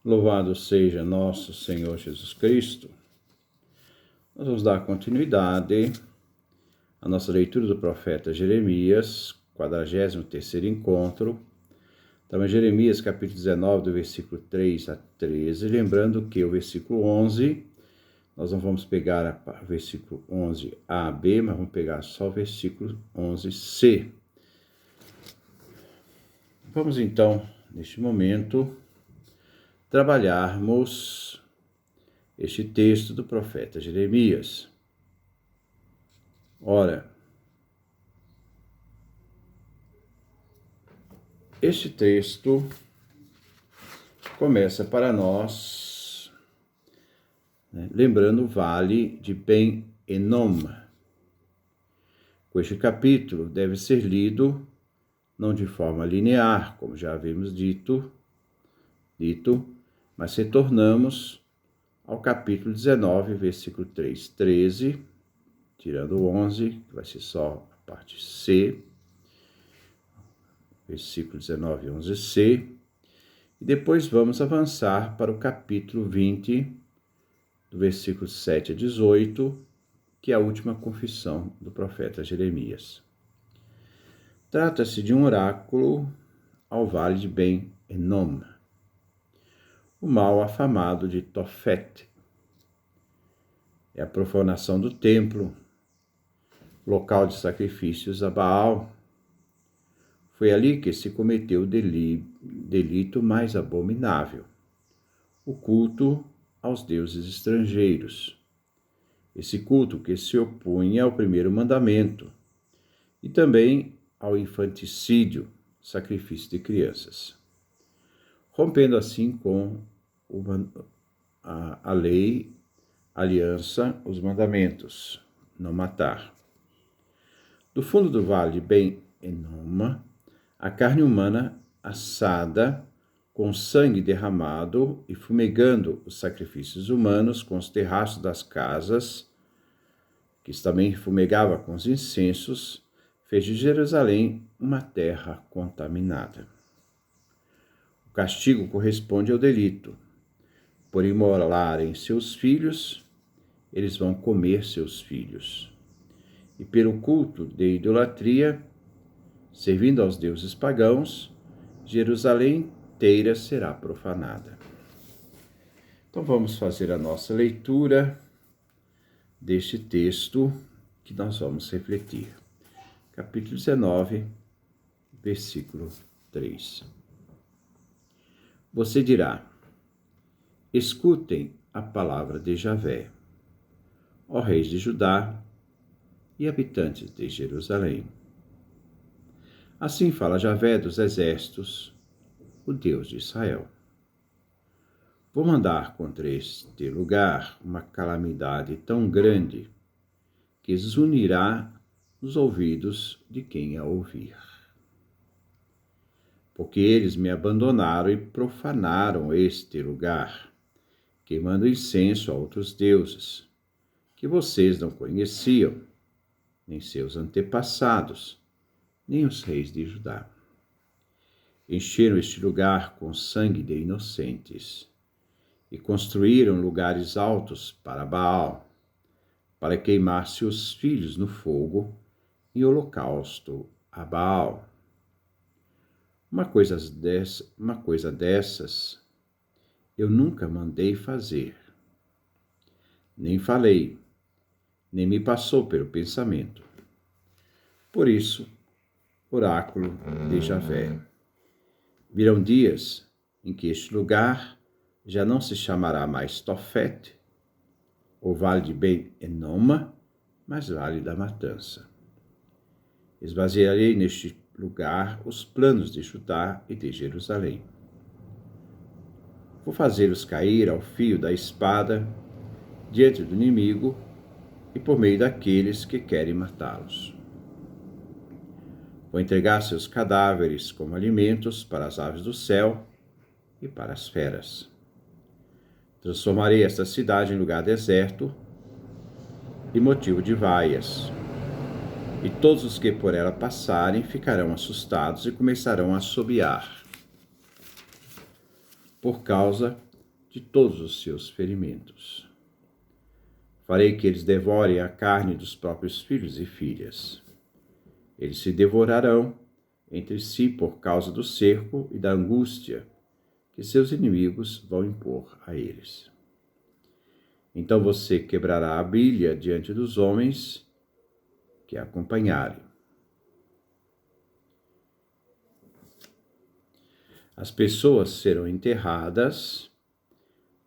Louvado seja nosso Senhor Jesus Cristo. Nós vamos dar continuidade à nossa leitura do profeta Jeremias, 43º encontro. Então, Jeremias, capítulo 19, do versículo 3 a 13. Lembrando que o versículo 11, nós não vamos pegar o versículo 11a a b, mas vamos pegar só o versículo 11c. Vamos então, neste momento, trabalharmos este texto do profeta Jeremias. Ora, este texto começa para nós, lembrando o vale de Ben-Enom. Com este capítulo deve ser lido não de forma linear, como já havíamos dito, mas retornamos ao capítulo 19, versículo 3, 13, tirando o 11, que vai ser só a parte C, versículo 19 e 11c, e depois vamos avançar para o capítulo 20, do versículo 7 a 18, que é a última confissão do profeta Jeremias. Trata-se de um oráculo ao vale de Ben-Enom, o mal afamado de Tofete. É a profanação do templo, local de sacrifícios a Baal. Foi ali que se cometeu o delito mais abominável, o culto aos deuses estrangeiros. Esse culto que se opunha ao primeiro mandamento e também ao infanticídio, sacrifício de crianças, rompendo assim com a lei, a aliança, os mandamentos, não matar. Do fundo do vale de Ben-Enom, a carne humana assada, com sangue derramado e fumegando os sacrifícios humanos com os terraços das casas, que também fumegava com os incensos, fez de Jerusalém uma terra contaminada. O castigo corresponde ao delito. Por imolarem seus filhos, eles vão comer seus filhos. E pelo culto de idolatria, servindo aos deuses pagãos, Jerusalém inteira será profanada. Então vamos fazer a nossa leitura deste texto que nós vamos refletir. Capítulo 19, versículo 3. Você dirá: escutem a palavra de Javé, ó reis de Judá e habitantes de Jerusalém. Assim fala Javé dos exércitos, o Deus de Israel. Vou mandar contra este lugar uma calamidade tão grande que zunirá nos ouvidos de quem a ouvir. Porque eles me abandonaram e profanaram este lugar, queimando incenso a outros deuses, que vocês não conheciam, nem seus antepassados, nem os reis de Judá. Encheram este lugar com sangue de inocentes e construíram lugares altos para Baal, para queimar seus filhos no fogo em holocausto a Baal. Uma coisa dessas eu nunca mandei fazer, nem falei, nem me passou pelo pensamento. Por isso, oráculo de Javé. Virão dias em que este lugar já não se chamará mais Tofete, o vale de Ben-Enom, mas vale da matança. Esvaziarei neste lugar os planos de Judá e de Jerusalém. Vou fazê-los cair ao fio da espada diante do inimigo e por meio daqueles que querem matá-los. Vou entregar seus cadáveres como alimentos para as aves do céu e para as feras. Transformarei esta cidade em lugar deserto e motivo de vaias. E todos os que por ela passarem ficarão assustados e começarão a assobiar, por causa de todos os seus ferimentos. Farei que eles devorem a carne dos próprios filhos e filhas. Eles se devorarão entre si por causa do cerco e da angústia que seus inimigos vão impor a eles. Então você quebrará a bilha diante dos homens que a acompanharem. As pessoas serão enterradas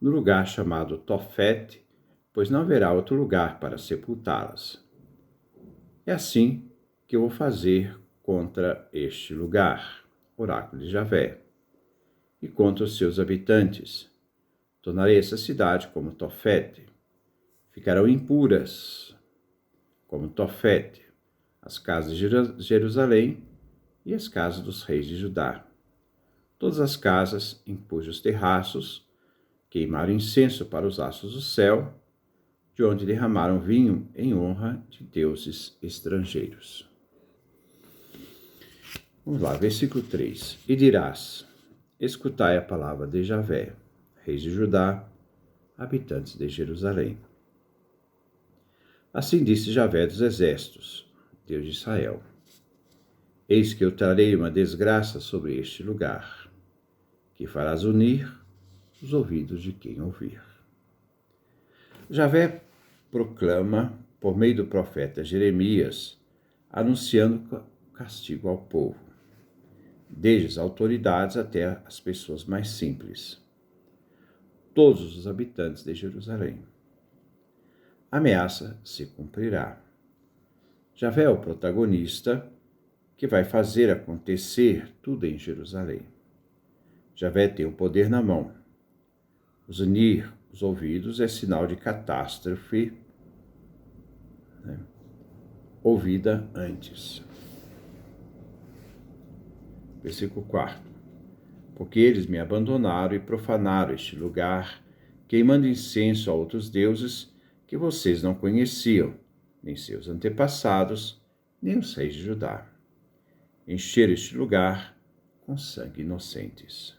no lugar chamado Tofete, pois não haverá outro lugar para sepultá-las. É assim que eu vou fazer contra este lugar, oráculo de Javé, e contra os seus habitantes. Tornarei essa cidade como Tofete. Ficarão impuras como Tofete, as casas de Jerusalém e as casas dos reis de Judá. Todas as casas em cujos terraços queimaram incenso para os astros do céu, de onde derramaram vinho em honra de deuses estrangeiros. Vamos lá, versículo 3. E dirás: escutai a palavra de Javé, reis de Judá, habitantes de Jerusalém. Assim disse Javé dos exércitos, Deus de Israel: eis que eu trarei uma desgraça sobre este lugar, que farás unir os ouvidos de quem ouvir. Javé proclama, por meio do profeta Jeremias, anunciando castigo ao povo, desde as autoridades até as pessoas mais simples, todos os habitantes de Jerusalém. A ameaça se cumprirá. Javé é o protagonista que vai fazer acontecer tudo em Jerusalém. Javé tem o poder na mão. Os unir os ouvidos é sinal de catástrofe, ouvida antes. Versículo 4. Porque eles me abandonaram e profanaram este lugar, queimando incenso a outros deuses que vocês não conheciam, nem seus antepassados, nem os reis de Judá. Encheram este lugar com sangue inocentes.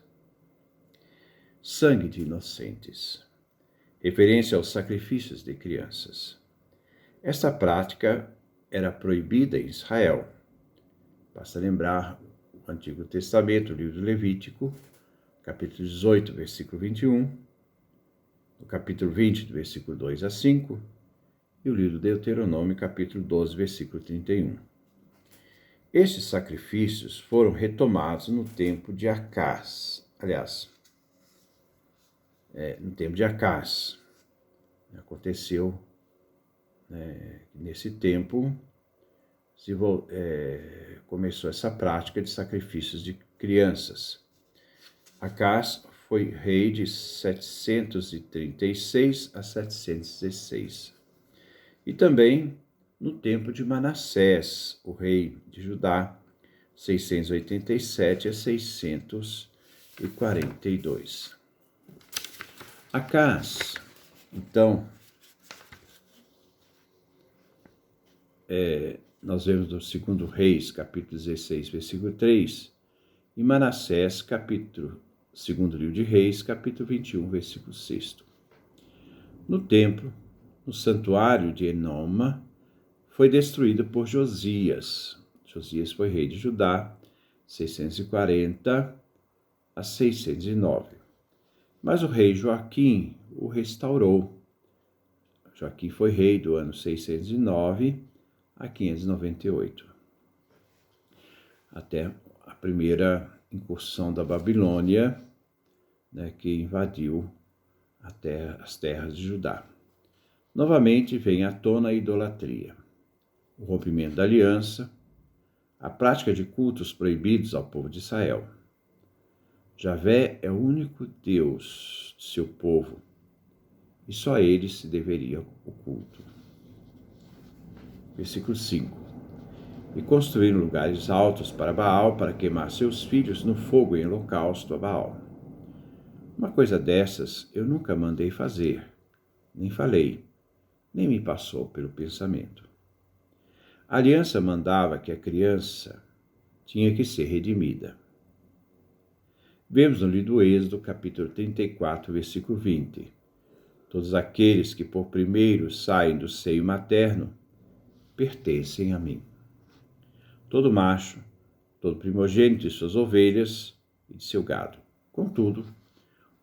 Sangue de inocentes. Referência aos sacrifícios de crianças. Esta prática era proibida em Israel. Basta lembrar o Antigo Testamento, o livro do Levítico, capítulo 18, versículo 21, o capítulo 20, do versículo 2 a 5, e o livro do Deuteronômio, capítulo 12, versículo 31. Estes sacrifícios foram retomados no tempo de Acás. No tempo de Acás. Aconteceu, nesse tempo, começou essa prática de sacrifícios de crianças. Acás foi rei de 736 a 716. E também no tempo de Manassés, o rei de Judá, 687 a 642. Acás, então, nós vemos no 2 Reis, capítulo 16, versículo 3, e Manassés, capítulo 2 livro de Reis, capítulo 21, versículo 6. No templo, no santuário de Enoma, foi destruído por Josias. Josias foi rei de Judá, 640 a 609. Mas o rei Joaquim o restaurou. Joaquim foi rei do ano 609 a 598, até a primeira incursão da Babilônia, que invadiu até as terras de Judá. Novamente vem à tona a idolatria, o rompimento da aliança, a prática de cultos proibidos ao povo de Israel. Javé é o único Deus de seu povo, e só a ele se deveria o culto. Versículo 5. E construíram lugares altos para Baal, para queimar seus filhos no fogo em holocausto a Baal. Uma coisa dessas eu nunca mandei fazer, nem falei, nem me passou pelo pensamento. A aliança mandava que a criança tinha que ser redimida. Vemos no livro do Êxodo, capítulo 34, versículo 20. Todos aqueles que por primeiro saem do seio materno pertencem a mim. Todo macho, todo primogênito de suas ovelhas e de seu gado. Contudo,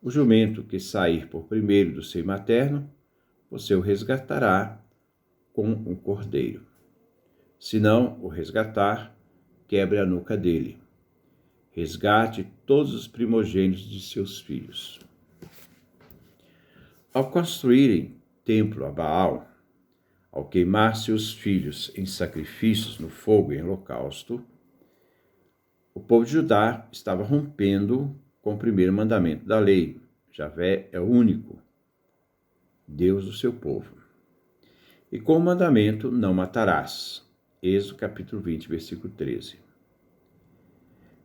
o jumento que sair por primeiro do seio materno, você o resgatará com um cordeiro. Se não o resgatar, quebre a nuca dele. Resgate todos os primogênitos de seus filhos. Ao construírem templo a Baal, ao queimar seus filhos em sacrifícios no fogo e em holocausto, o povo de Judá estava rompendo com o primeiro mandamento da lei. Javé é o único Deus do seu povo. E com o mandamento, não matarás. Êxodo capítulo 20, versículo 13.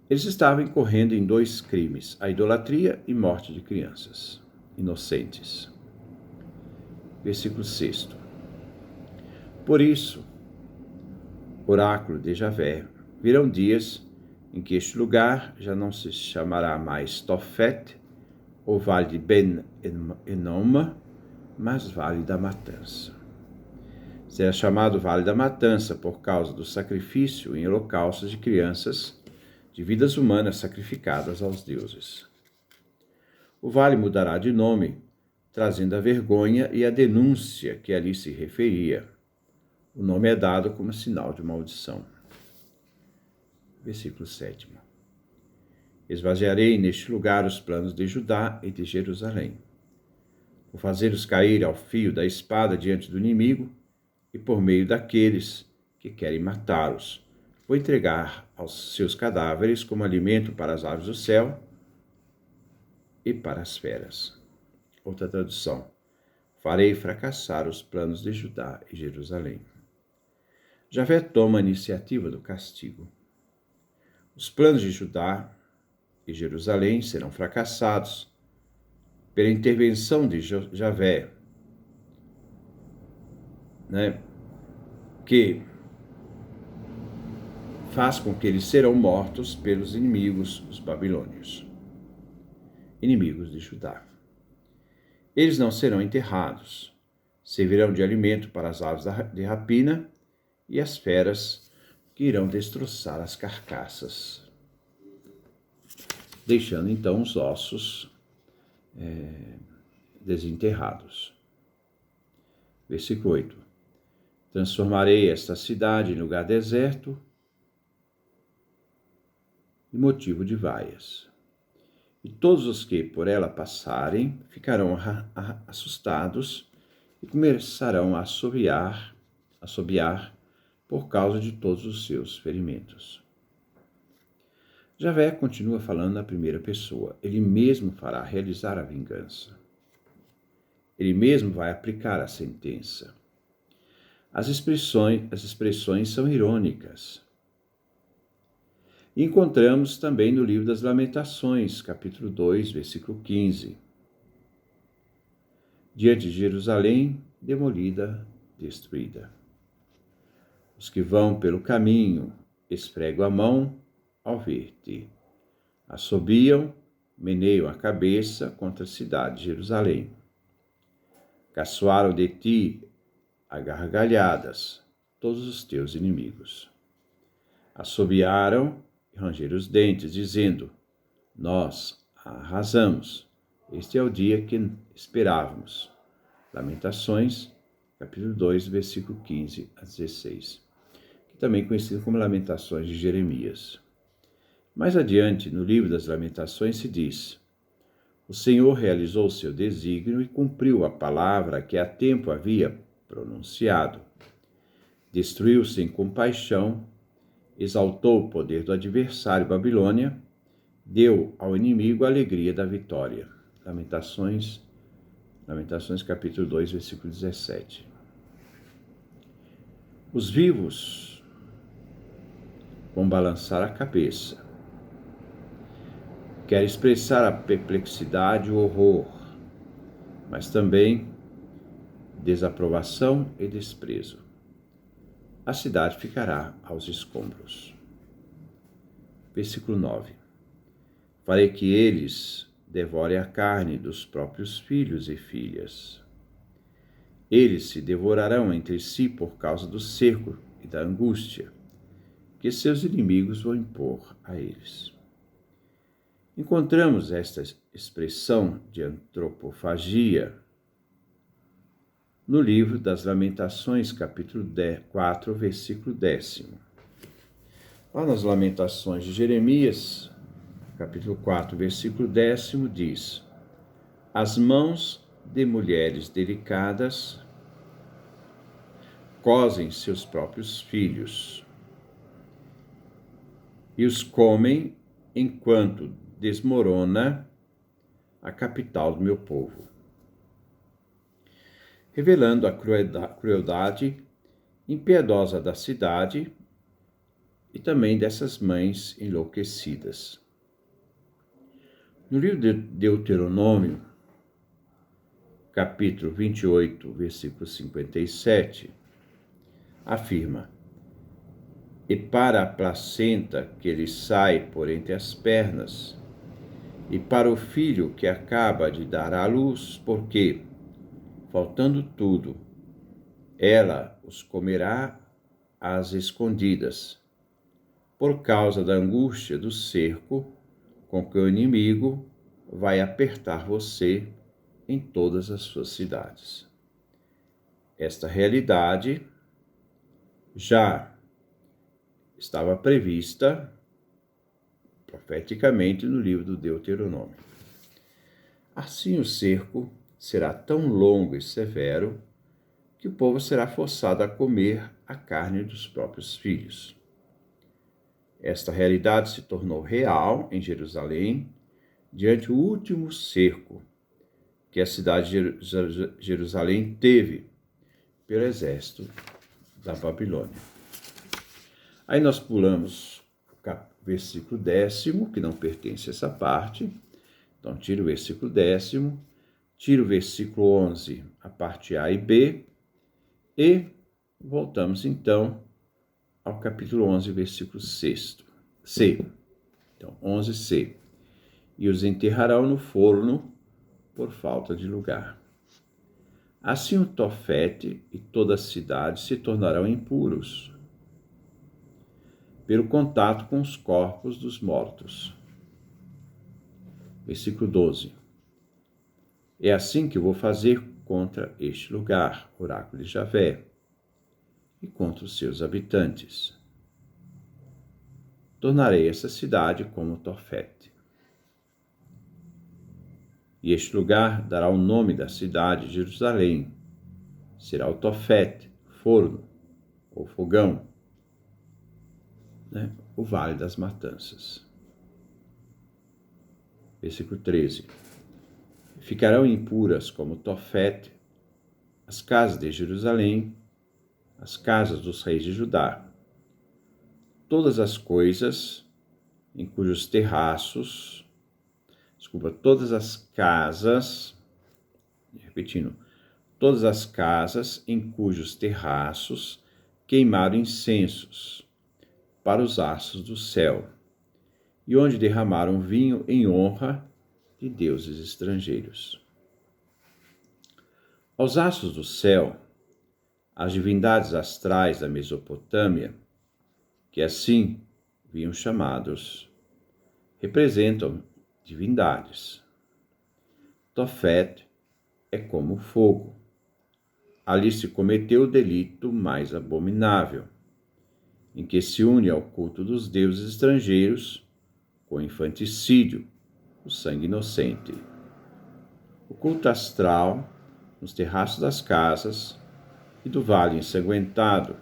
Eles estavam incorrendo em dois crimes, a idolatria e morte de crianças inocentes. Versículo 6. Por isso, oráculo de Javé, virão dias em que este lugar já não se chamará mais Tofete, ou Vale de Ben-Enoma, mas Vale da Matança. Será chamado Vale da Matança por causa do sacrifício em holocaustos de crianças, de vidas humanas sacrificadas aos deuses. O vale mudará de nome, trazendo a vergonha e a denúncia que ali se referia. O nome é dado como sinal de maldição. Versículo 7. Esvaziarei neste lugar os planos de Judá e de Jerusalém. Vou fazê-los cair ao fio da espada diante do inimigo e por meio daqueles que querem matá-los. Vou entregar aos seus cadáveres como alimento para as aves do céu e para as feras. Outra tradução. Farei fracassar os planos de Judá e Jerusalém. Javé toma a iniciativa do castigo. Os planos de Judá e Jerusalém serão fracassados pela intervenção de Javé, que faz com que eles serão mortos pelos inimigos, os babilônios, inimigos de Judá. Eles não serão enterrados, servirão de alimento para as aves de rapina e as feras que irão destroçar as carcaças, deixando então os ossos desenterrados. Versículo 8. Transformarei esta cidade em lugar deserto e motivo de vaias. E todos os que por ela passarem ficarão assustados e começarão a assobiar por causa de todos os seus ferimentos. Javé continua falando na primeira pessoa. Ele mesmo fará realizar a vingança. Ele mesmo vai aplicar a sentença. As expressões são irônicas. Encontramos também no livro das Lamentações, capítulo 2, versículo 15. Diante de Jerusalém, demolida, destruída. Os que vão pelo caminho esfregam a mão ao ver-te. Assobiam, meneiam a cabeça contra a cidade de Jerusalém. Caçoaram de ti a gargalhadas todos os teus inimigos. Assobiaram e rangeram os dentes, dizendo: nós arrasamos, este é o dia que esperávamos. Lamentações, capítulo 2, versículo 15 a 16, que também é conhecido como Lamentações de Jeremias. Mais adiante, no livro das Lamentações, se diz: o Senhor realizou seu desígnio e cumpriu a palavra que há tempo havia pronunciado. Destruiu sem compaixão, exaltou o poder do adversário Babilônia, deu ao inimigo a alegria da vitória. Lamentações capítulo 2, versículo 17. Os vivos vão balançar a cabeça. Quer expressar a perplexidade e o horror, mas também desaprovação e desprezo. A cidade ficará aos escombros. Versículo 9. Farei que eles devorem a carne dos próprios filhos e filhas. Eles se devorarão entre si por causa do cerco e da angústia que seus inimigos vão impor a eles. Encontramos esta expressão de antropofagia no livro das Lamentações, capítulo 4, versículo 10. Lá nas Lamentações de Jeremias, capítulo 4, versículo 10, diz: As mãos de mulheres delicadas cozem seus próprios filhos e os comem enquanto desmorona a capital do meu povo, revelando a crueldade impiedosa da cidade e também dessas mães enlouquecidas. No livro de Deuteronômio, capítulo 28, versículo 57, afirma: E para a placenta que lhe sai por entre as pernas, e para o filho que acaba de dar à luz, porque, faltando tudo, ela os comerá às escondidas, por causa da angústia do cerco com que o inimigo vai apertar você em todas as suas cidades. Esta realidade já estava prevista profeticamente no livro do Deuteronômio. Assim o cerco será tão longo e severo que o povo será forçado a comer a carne dos próprios filhos. Esta realidade se tornou real em Jerusalém diante do último cerco que a cidade de Jerusalém teve pelo exército da Babilônia. Aí nós pulamos o versículo 10º, que não pertence a essa parte. Então, tira o versículo 10º, tira o versículo 11, a parte A e B, e voltamos, então, ao capítulo 11, versículo 6, C. Então, 11C. E os enterrarão no forno por falta de lugar. Assim o Tofete e toda a cidade se tornarão impuros pelo contato com os corpos dos mortos. Versículo 12. É assim que eu vou fazer contra este lugar, oráculo de Javé, e contra os seus habitantes. Tornarei essa cidade como Tofete. E este lugar dará o nome da cidade de Jerusalém. Será o Tofete, forno ou fogão, o Vale das Matanças. Versículo 13. Ficarão impuras como Tofete as casas de Jerusalém, as casas dos reis de Judá. Todas as coisas em cujos terraços, todas as casas, repetindo, todas as casas em cujos terraços queimaram incensos para os astros do céu, e onde derramaram vinho em honra de deuses estrangeiros. Aos astros do céu, as divindades astrais da Mesopotâmia, que assim vinham chamados, representam divindades. Tofete é como o fogo. Ali se cometeu o delito mais abominável, em que se une ao culto dos deuses estrangeiros com o infanticídio, o sangue inocente. O culto astral nos terraços das casas e do vale ensanguentado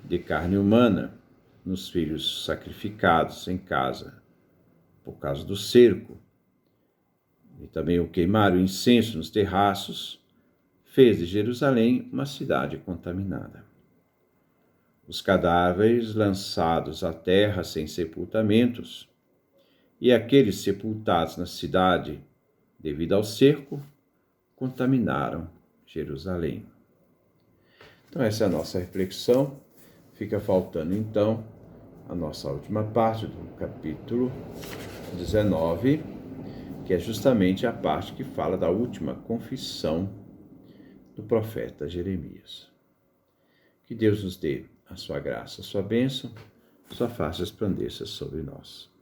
de carne humana, nos filhos sacrificados em casa por causa do cerco, e também o queimar o incenso nos terraços, fez de Jerusalém uma cidade contaminada. Os cadáveres lançados à terra sem sepultamentos e aqueles sepultados na cidade devido ao cerco contaminaram Jerusalém. Então essa é a nossa reflexão. Fica faltando então a nossa última parte do capítulo 19, que é justamente a parte que fala da última confissão do profeta Jeremias. Que Deus nos dê a sua graça, a sua bênção, sua face resplandeça sobre nós.